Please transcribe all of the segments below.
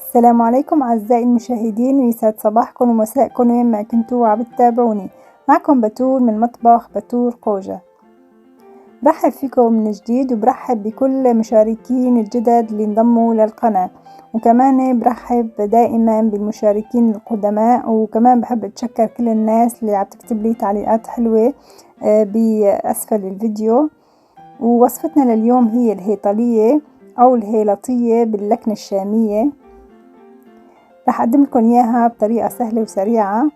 السلام عليكم أعزائي المشاهدين، ويسعد صباحكم ومساءكم وين ما كنتوا عم تتابعوني. معكم بتول من مطبخ بتول قوجة. برحب فيكم من جديد، وبرحب بكل مشاركين الجدد اللي انضموا للقناة، وكمان برحب دائما بالمشاركين القدماء، وكمان بحب اتشكر كل الناس اللي عم تكتب لي تعليقات حلوة بأسفل الفيديو. ووصفتنا لليوم هي الهيطلية أو الهيلطية باللكنة الشامية. رح أقدم لكم إياها بطريقة سهلة وسريعة.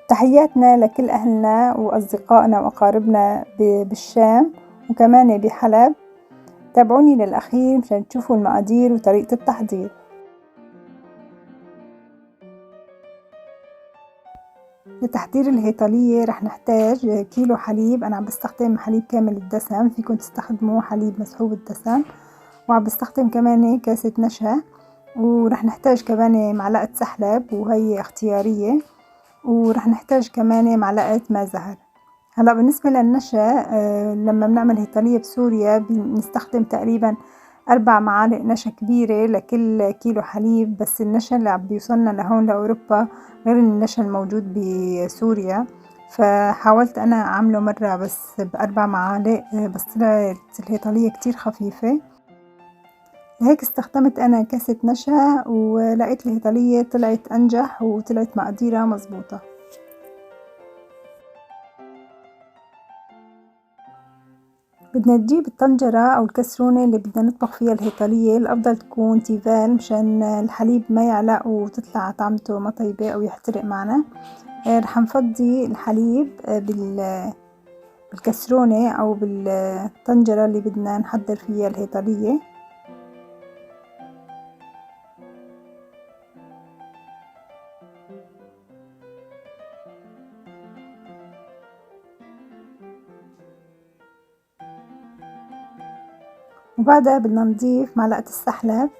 تحياتنا لكل أهلنا وأصدقائنا وأقاربنا بالشام وكمان بحلب. تابعوني للأخير مشان تشوفوا المقادير وطريقة التحضير. لتحضير الهيطلية رح نحتاج كيلو حليب. أنا عم بستخدم حليب كامل الدسم، فيكم تستخدموا حليب مسحوب الدسم. وعم بستخدم كمان كاسة نشا، ورح نحتاج كمان معلقة سحلب وهي اختيارية، ورح نحتاج كمان معلقة ماء زهر. هلا بالنسبة للنشا، لما بنعمل هيطلية بسوريا بنستخدم تقريبا 4 معالق نشا كبيرة لكل كيلو حليب، بس النشا اللي عم بيوصلنا لهون لأوروبا غير النشا الموجود بسوريا، فحاولت أنا أعمله مرة بس ب4 معالق، بس طلعت الهيطلية كتير خفيفة، لهيك استخدمت أنا كاسة نشا، ولقيت الهيطلية طلعت أنجح وطلعت مقاديرها مظبوطة. بدنا نجيب الطنجرة أو الكسرونة اللي بدنا نطبخ فيها الهيطلية. الأفضل تكون تيفال مشان الحليب ما يعلق وتطلع طعمته ما طيبة أو يحترق معنا. رح نفضي الحليب بالكسرونة أو بالطنجرة اللي بدنا نحضر فيها الهيطلية. وبعدها بدنا نضيف معلقة السحلب.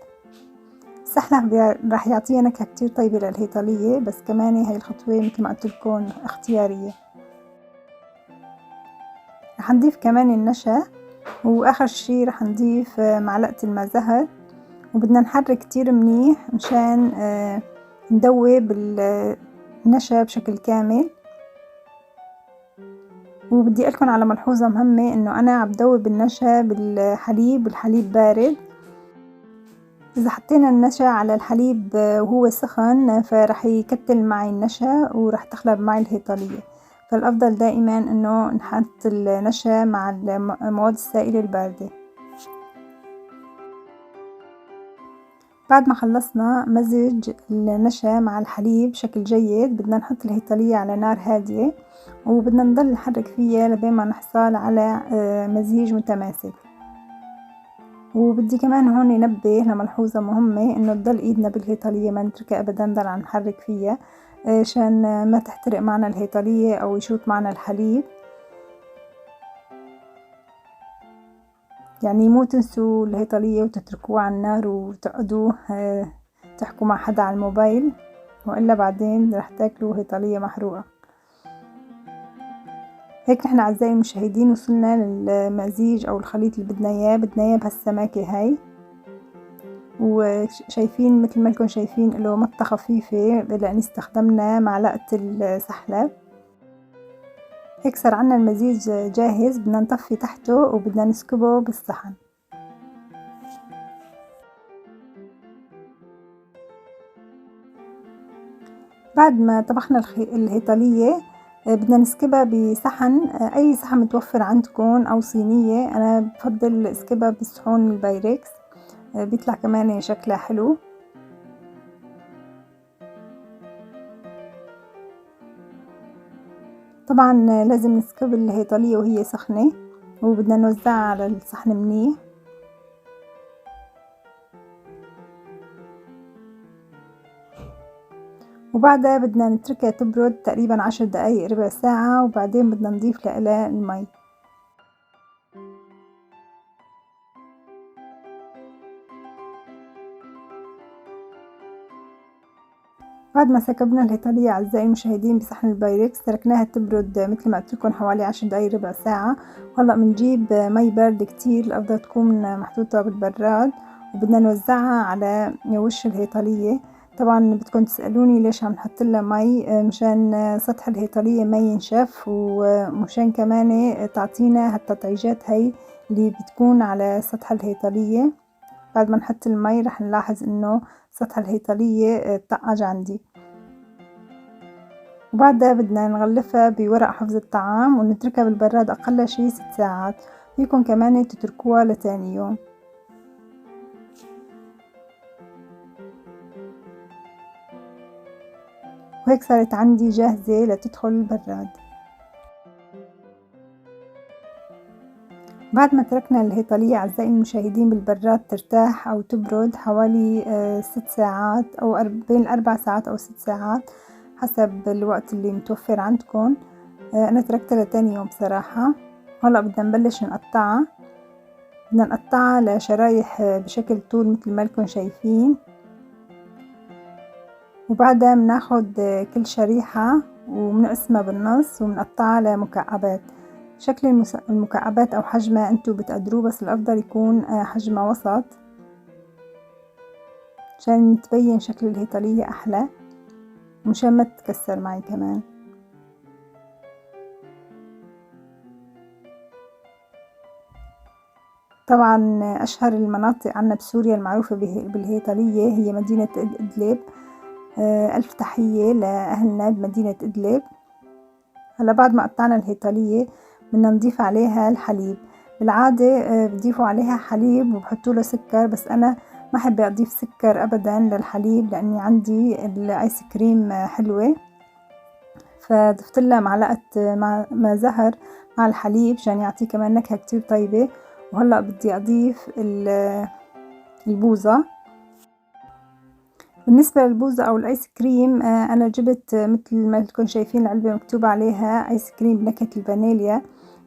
السحلب راح يعطيها نكهة كتير طيبة للهيطلية، بس كمان هاي الخطوة مثل ما قلت لكم اختيارية. رح نضيف كمان النشا، واخر شي رح نضيف معلقة الماء زهر، وبدنا نحرك كتير منيح مشان ندوب النشا بشكل كامل. وبدي اقولكم على ملحوظة مهمة، انه انا عم دوب النشا بالحليب والحليب بارد. اذا حطينا النشا على الحليب وهو سخن فرح يكتل معي النشا ورح تخلب معي الهيطلية، فالافضل دائما انه نحط النشا مع المواد السائلة الباردة. بعد ما خلصنا مزج النشا مع الحليب بشكل جيد، بدنا نحط الهيطلية على نار هادية، وبدنا نضل نحرك فيها لبين ما نحصل على مزيج متماسك. وبدي كمان هون ننبه لملحوظة مهمة، انه تضل ايدنا بالهيطلية ما نتركها ابدا، نضل عم نحرك فيها عشان ما تحترق معنا الهيطلية او يشوط معنا الحليب. يعني مو تنسوا الهيطلية وتتركوها على النار وتقعدوا تحكوا مع حدا على الموبايل، وإلا بعدين رح تاكلوا هيطلية محروقة. هيك نحن أعزائي المشاهدين وصلنا للمزيج أو الخليط اللي بدنا إياه بهالسماكة هاي. وشايفين مثل ما لكم شايفين له مطة خفيفة لأن استخدمنا معلقة السحلب. هيك صار عنا المزيج جاهز، بدنا نطفي تحته وبدنا نسكبه بالصحن. بعد ما طبخنا الهيطلية بدنا نسكبها بصحن، اي صحن متوفر عندكم او صينية. انا بفضل اسكبها بالصحون البايركس، بيطلع كمان شكلها حلو. طبعا لازم نسكب الهيطلية وهي سخنة، وبدنا نوزعها على الصحن منيح. وبعدها بدنا نتركها تبرد تقريبا 10 دقايق ربع ساعة، وبعدين بدنا نضيف لها المي. بعد ما سكبنا الهيطلية أعزائي المشاهدين بصحن البايركس، تركناها تبرد مثل ما قلت لكم حوالي 10 دقايق ربع ساعة. وهلا بنجيب مي باردة كتير، الأفضل تكون محطوطة بالبراد، وبدنا نوزعها على وش الهيطلية. طبعا بدكم تسألوني ليش عم نحط لها مي، مشان سطح الهيطلية ما ينشف، ومشان كمان تعطينا هالتطعيجات هي اللي بتكون على سطح الهيطلية. بعد ما نحط المي رح نلاحظ انه سطح الهيطلية طقج عندي. وبعدها بدنا نغلفها بورق حفظ الطعام ونتركها بالبراد اقل شي 6 ساعات. فيكم كمان تتركوها لتاني يوم. وهيك صارت عندي جاهزة لتدخل البراد. بعد ما تركنا الهيطلية أعزائي المشاهدين بالبراد ترتاح أو تبرد حوالي 6 ساعات أو بين 4 ساعات أو 6 ساعات حسب الوقت اللي متوفر عندكم. أنا تركتها لتاني يوم بصراحة. هلأ بدنا نبلش نقطعها. بدنا نقطعها لشرايح بشكل طول مثل ما لكم شايفين، وبعدها بناخد كل شريحة وبنقسمها بالنص وبنقطعها لمكعبات. شكل المكعبات أو حجمها انتو بتقدروه، بس الأفضل يكون حجمها وسط عشان تبين شكل الهيطلية أحلى ومشان ما تتكسر معي كمان. طبعا أشهر المناطق عنا بسوريا المعروفة بالهيطلية هي مدينة إدلب. ألف تحية لأهلنا بمدينة إدلب. هلا بعد ما قطعنا الهيطلية بدنا نضيف عليها الحليب. بالعادة بضيفوا عليها حليب وبحطوا له سكر، بس أنا ما أحب أضيف سكر أبدا للحليب لأني عندي الآيس كريم حلوة، فضفت لها معلقة ما زهر مع الحليب عشان يعطيه كمان نكهة كتير طيبة. وهلأ بدي أضيف البوظة. بالنسبة للبوظة أو الآيس كريم أنا جبت مثل ما لكم شايفين العلبة مكتوب عليها آيس كريم بنكهة الفانيليا،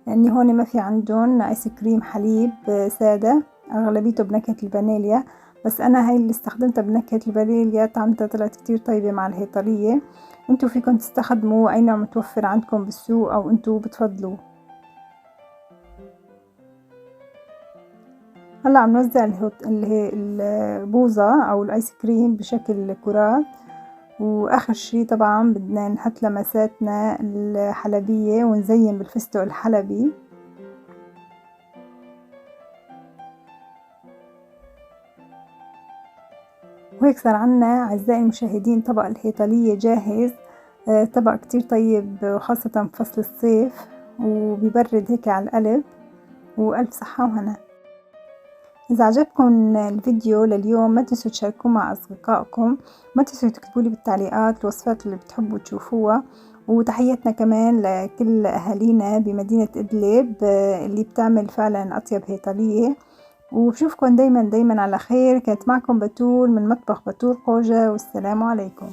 لأني هون ما في عندهم آيس كريم حليب سادة، أغلبيته بنكهة الفانيليا، بس أنا هاي اللي استخدمتها بنكهة الفانيليا طعمتها طلعت كتير طيبة مع الهيطلية. انتو فيكم تستخدموا أي نوع متوفر عندكم بالسوق أو انتو بتفضلوه. هلا عم نوزع البوظة أو الآيس كريم بشكل كرات، واخر شي طبعا بدنا نحط لمساتنا الحلبية ونزين بالفستق الحلبي. وهيك صار عنا أعزائي المشاهدين طبق الهيطلية جاهز. طبق كتير طيب وخاصة بفصل الصيف وبيبرد هيك على القلب، وألف صحة وهنا. إذا عجبكم الفيديو لليوم ما تنسوا تشاركوه مع أصدقائكم، ما تنسوا تكتبولي بالتعليقات الوصفات اللي بتحبوا تشوفوها. وتحياتنا كمان لكل أهالينا بمدينة إدلب اللي بتعمل فعلا أطيب هيطلية. وبشوفكم دايما على خير. كانت معكم بتول من مطبخ بتول قوجة، والسلام عليكم.